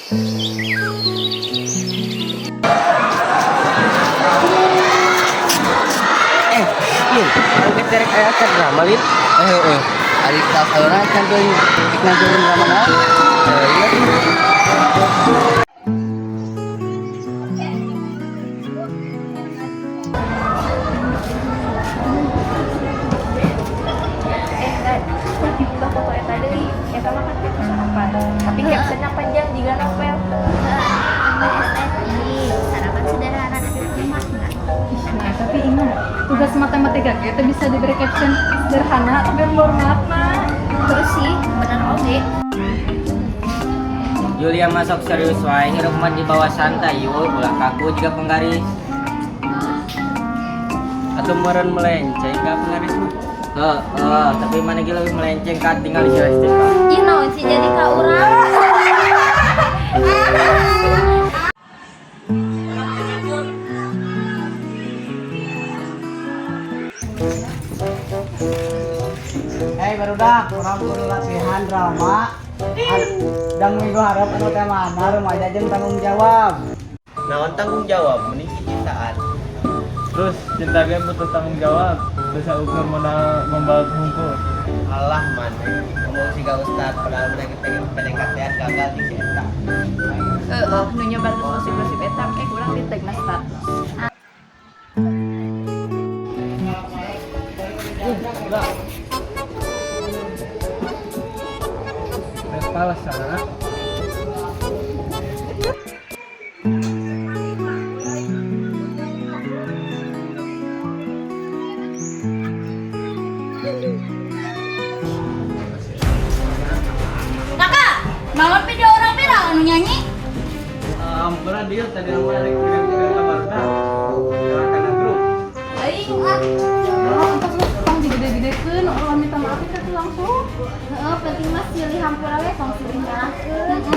Lin, ang derek aya ka drama Lin. Ari ka saudara kan tuh ikna turun drama na. Iya. Dibuka foto eta deui. Eta mah kan kita sarapan. Tapi captionnya panjang juga novel. Sarapan sederhana tapi bermakna. Nah, tapi ingat, tugas matematika kita bisa diberi caption sederhana tapi bermakna. Terus sih, bener oke. Julia masuk serius wae, hirup mah di bawah santai yul, ulah kaku juga penggaris. Atau meureun melenceng ka penggaris mah. Tapi mana gila lebih melenceng kan tinggal di joystick. Ih, naon sih jadi ka urang? Barudak, orang guru latihan drama. Dan minggu harap anu teh mana remaja jeung tanggung jawab. Naon tanggung jawab mending cintaan. Terus cinta dia butuh tanggung jawab. Bisa ukur mana membalas hukum. Allah mana ngomong si Ustad padahal mereka pengen PDKT-an gagal di eta. Nu nyebar ke gosip-gosip eta urang di tag na status. Kepala sana. Kakak, naon video orang viral anu nyanyi? Berat dia tadi aku ada kirim-kirim kabar dah. Karena grup. Aing ah. Entar lu tong digede-gedekeun, orang minta maaf kita tuh langsung. Heeh, penting mah silih hampura we tong silih nyalahkeun.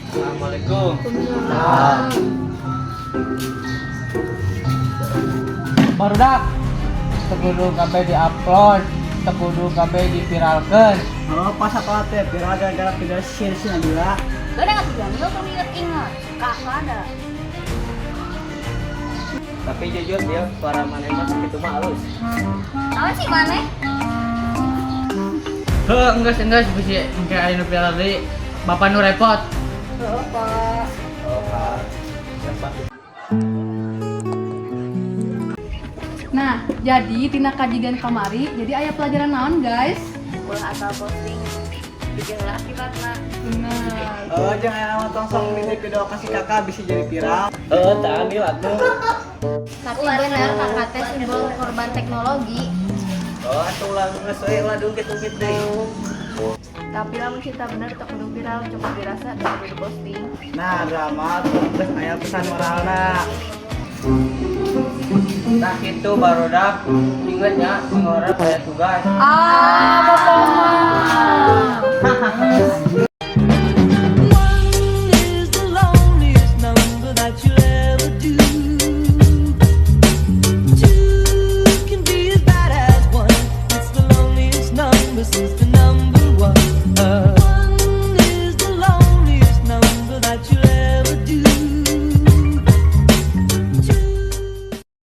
Assalamualaikum. Barudak, tekudu kabeh di-upload, tekudu kabeh diviralkeun. Oh, pas apa teh viral gara-gara video share-nya juga. Gak ada nggak tujuan, lo perlu ingat-ingat. Kakak ada. Tapi jujur dia suara mana mah itu mah halus. Apa sih mana? Enggak bisa engke aya nu viral deui. Bapak nu repot. Heeh, Pak. Nah, jadi tina kajian kamari, jadi aya pelajaran naon, guys? Ulah asal posting bikin lah akibatna. Benar. Oh, jangan nama tong sok nitip video kasih kakak bisa jadi viral. Tak adil atuh. Tapi benar kakak teh simbol korban teknologi. Atuh ulah geus we ulah dungkit-dungkit deui. Tapi lamun cinta bener tak kudu viral, cukup dirasa dan kudu posting. Nah, drama terus aya pesan moralna. Nah itu barudak ingetnya orang saya tugas. Ah,